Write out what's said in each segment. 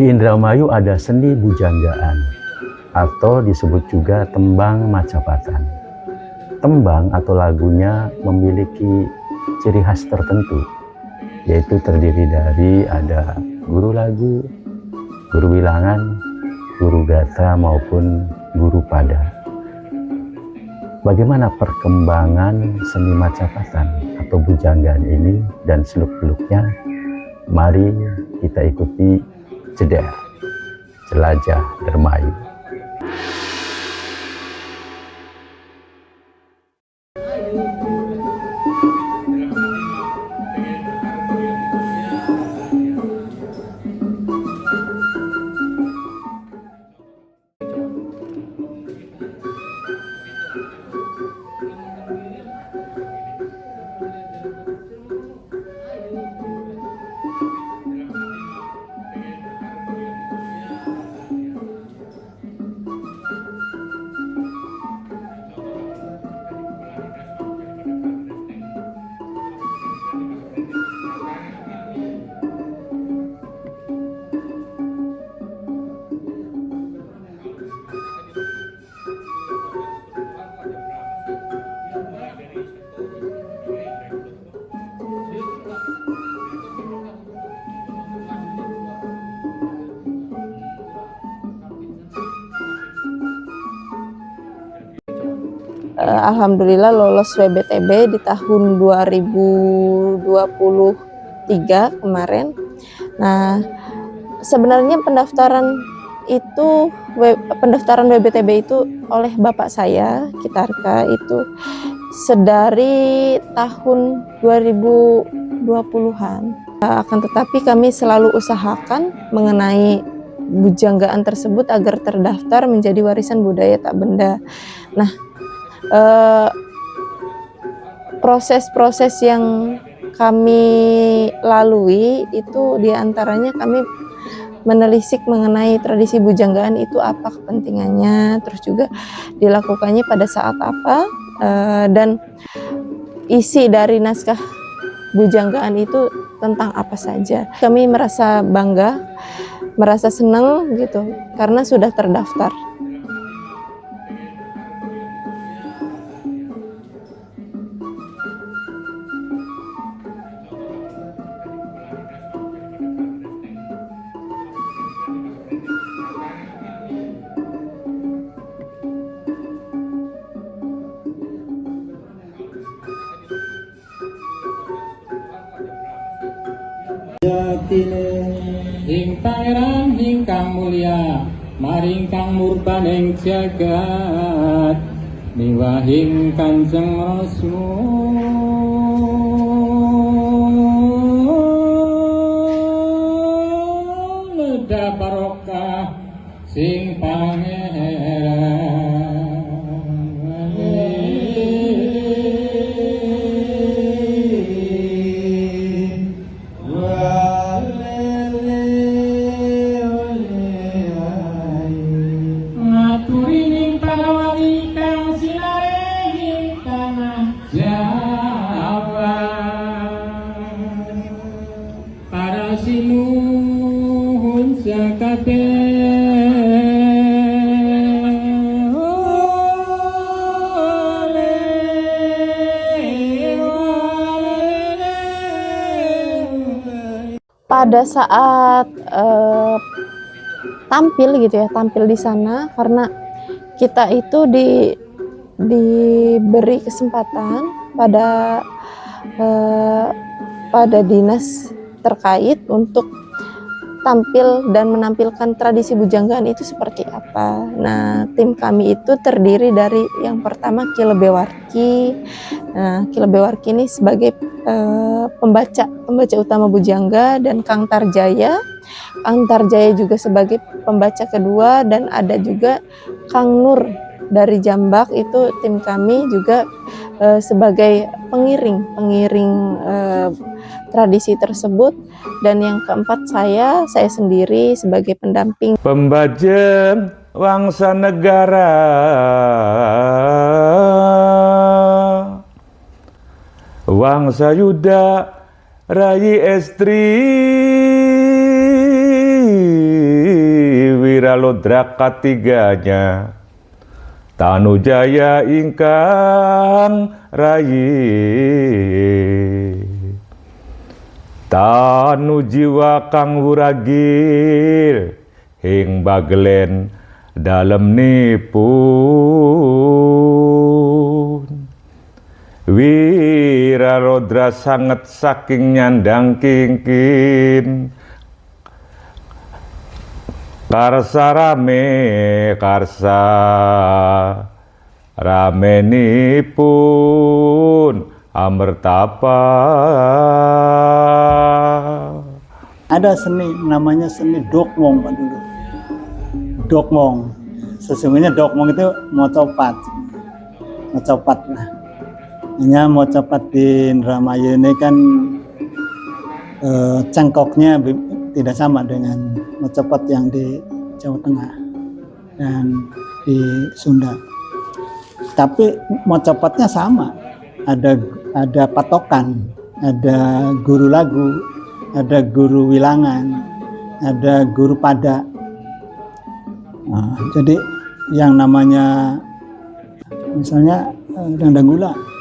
Di Indramayu ada seni bujanggaan atau disebut juga tembang Majapahit. Tembang atau lagunya memiliki ciri khas tertentu, yaitu terdiri dari ada guru lagu, guru bilangan, guru gatra maupun guru pada. Bagaimana perkembangan seni Majapahit atau bujanggaan ini dan seluk-beluknya? Mari kita ikuti jeda jelajah Dermayu. Alhamdulillah lolos WBTB di tahun 2023 kemarin. Nah, sebenarnya pendaftaran WBTB itu oleh bapak saya, Kitarka, itu sedari tahun 2020-an. Akan tetapi kami selalu usahakan mengenai bujanggaan tersebut agar terdaftar menjadi warisan budaya tak benda. Nah, proses-proses yang kami lalui itu diantaranya kami menelisik mengenai tradisi bujanggaan itu apa kepentingannya, terus juga dilakukannya pada saat apa, dan isi dari naskah bujanggaan itu tentang apa saja. Kami merasa bangga, merasa senang gitu karena sudah terdaftar. Ing pangeran ingkang mulya maring kang murbaning jagat miwahing Kanjeng Rasul leda barokah sing pangeran. Pada saat tampil gitu ya, tampil di sana, karena kita itu diberi kesempatan pada dinas terkait untuk tampil dan menampilkan tradisi bujanggaan itu seperti apa. Nah, tim kami itu terdiri dari yang pertama Ki Lebewarki. Nah, Ki Lebewarki ini sebagai pembaca utama bujangga, dan Kang Tarjaya. Kang Tarjaya juga sebagai pembaca kedua, dan ada juga Kang Nur dari Jambak, itu tim kami juga sebagai pengiring tradisi tersebut. Dan yang keempat saya sendiri sebagai pendamping. Pembajem wangsa negara, wangsa Yuda rayi estri, Wiralodra katiganya Tanujaya ingkang rayi Tanu jiwa kang wuragil hing bagelen dalem nipun Wiralodra sanget saking nyandang kingkin karsa ramenipun amertapa. Ada seni namanya seni dokmong Pak dulu. Dokmong. Sesungguhnya dokmong itu mocopat. Mocopat lah. Hanya mocopat di Indramayu ini kan cengkoknya tidak sama dengan mocopat yang di Jawa Tengah dan di Sunda. Tapi mocopatnya sama. Ada patokan, ada guru lagu, ada guru wilangan, ada guru pada. Nah, jadi yang namanya misalnya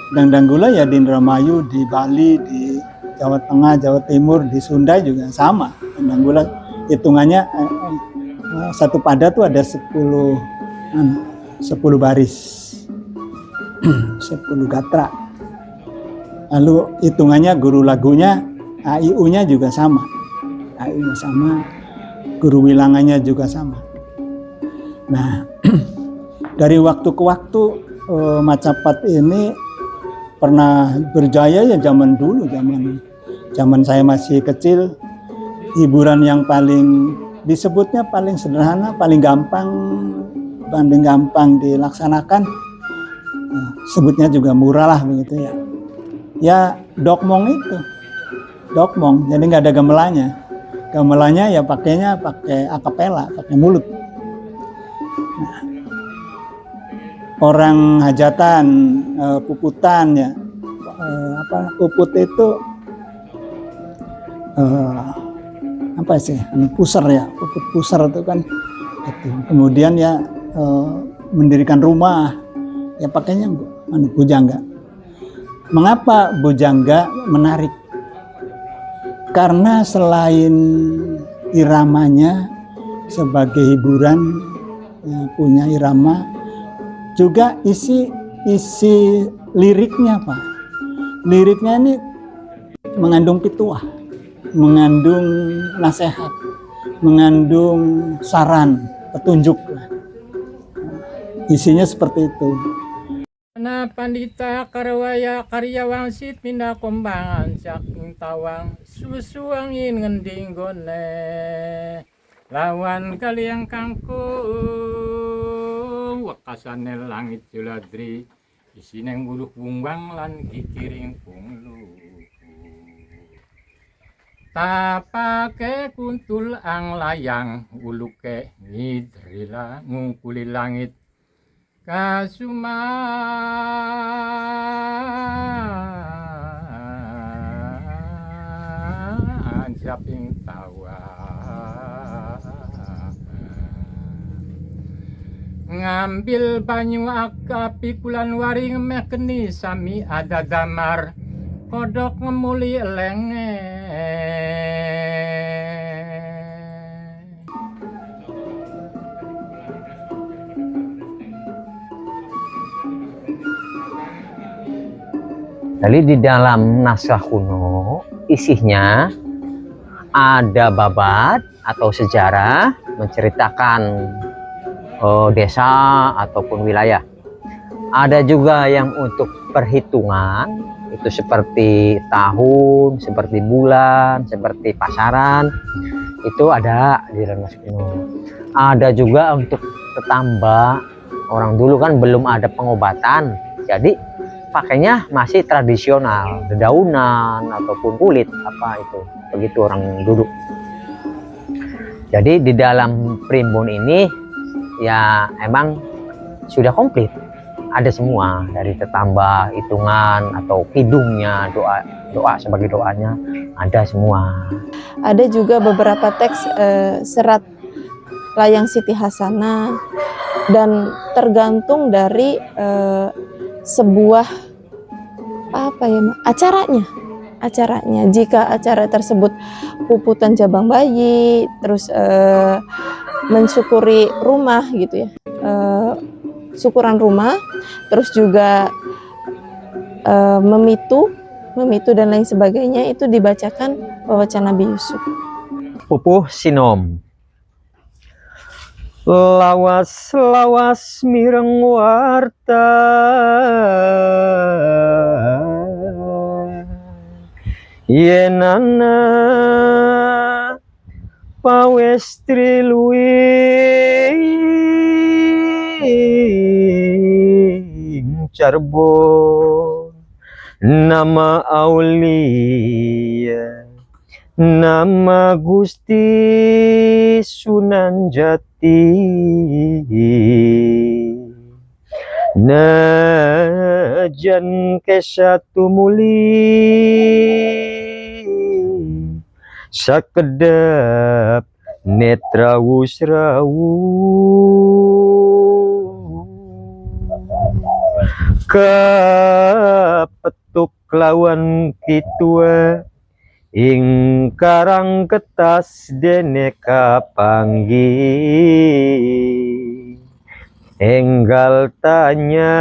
Dangdang Gula ya di Indramayu, di Bali, di Jawa Tengah, Jawa Timur, di Sunda juga sama. Dangdang Gula hitungannya satu pada tuh ada 10 baris, 10 gatra. Lalu hitungannya guru lagunya, AIU-nya juga sama. AIU-nya sama, guru wilangannya juga sama. Nah, dari waktu ke waktu Macapat ini pernah berjaya ya zaman dulu, zaman saya masih kecil. Hiburan yang paling disebutnya paling sederhana, paling gampang dilaksanakan, sebutnya juga murah lah begitu ya. Ya dokmong itu, dokmong, jadi nggak ada gamelannya. Gamelannya ya pakai akapela, pakai mulut. Nah, orang hajatan, puputan ya, puput itu apa sih? Pusar ya, puput pusar itu kan. Gitu. Kemudian ya mendirikan rumah, ya pakainya bujangga. Mengapa bujangga menarik? Karena selain iramanya sebagai hiburan, ya, punya irama, juga isi liriknya Pak. Liriknya ini mengandung pituah, mengandung nasihat, mengandung saran, petunjuk. Isinya seperti itu. Na pandita karwaya karya wangsit pindah kombangan saking tawang susuangin ngending gone lawan kaliang kangkung wakasane langit juladri isineng buluh bungbang lan kikiring punglu tapake kuntul ang layang uluke ngidrila ngungkuli langit kasuman saping tawa ngambil banyu akapi kulan waring mekeni sami ada damar kodok ngemuli lenge Jadi di dalam naskah kuno isinya ada babat atau sejarah menceritakan desa ataupun wilayah. Ada juga yang untuk perhitungan, itu seperti tahun, seperti bulan, seperti pasaran, itu ada di dalam naskah kuno. Ada juga untuk tetamba, orang dulu kan belum ada pengobatan, jadi pakainya masih tradisional, dedaunan ataupun kulit apa itu, begitu orang duduk. Jadi di dalam primbon ini ya emang sudah komplit, ada semua dari tetamba, hitungan atau kidungnya, doa sebagai doanya ada semua. Ada juga beberapa teks serat Layang Siti Hasanah, dan tergantung dari sebuah apa ya acaranya. Jika acara tersebut puputan jabang bayi, terus mensyukuri rumah gitu ya, syukuran rumah, terus juga memitu dan lain sebagainya, itu dibacakan bacaan Nabi Yusuf. Pupuh sinom. Lawas mireng warta yenana pawestri luwing Cirebon, nama aulia, nama Gusti Sunan Jati, najan kesatu muli sakedap netra wusrawu kapetuk lawan kitua ing karang ketas dene kapanggi enggal tanya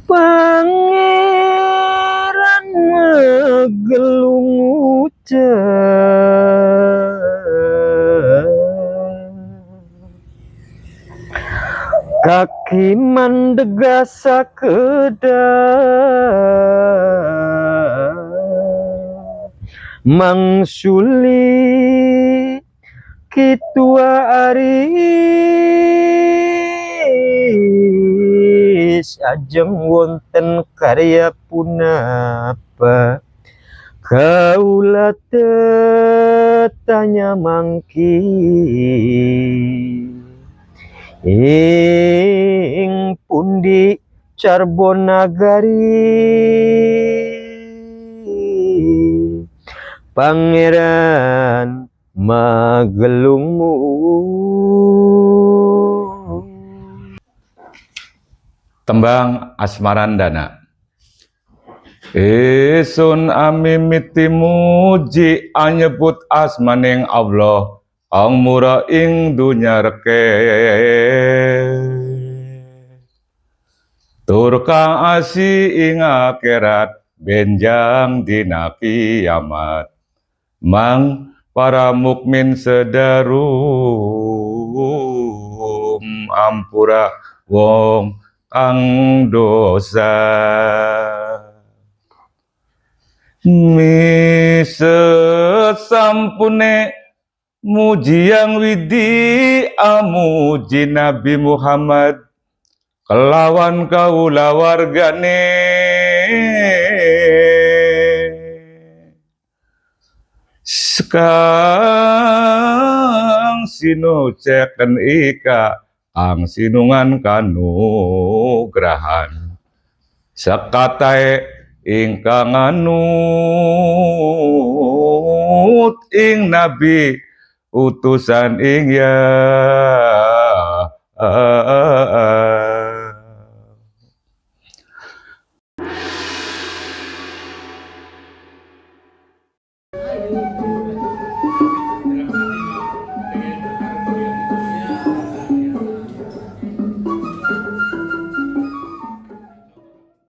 pangeran megelung kaki mandega sakedap mangsuli kitua aris ajeng wonten karya punapa kaula tanya mangki ing pundi Cirebon nagari pangeran magelungmu. Tembang Asmarandana. Esun amimiti muji anyebut asmaning Allah ang murah ing dunya reke tur kang asi ing akhirat benjang dina kiamat mang para mukmin sedarum ampura wong kang dosa sampune muji yang widi amuji Nabi Muhammad kelawan kaula wargane sekang sinuceken ika ang sinungan kanugrahan sakatae ingkang anut ing nabi utusan ing ya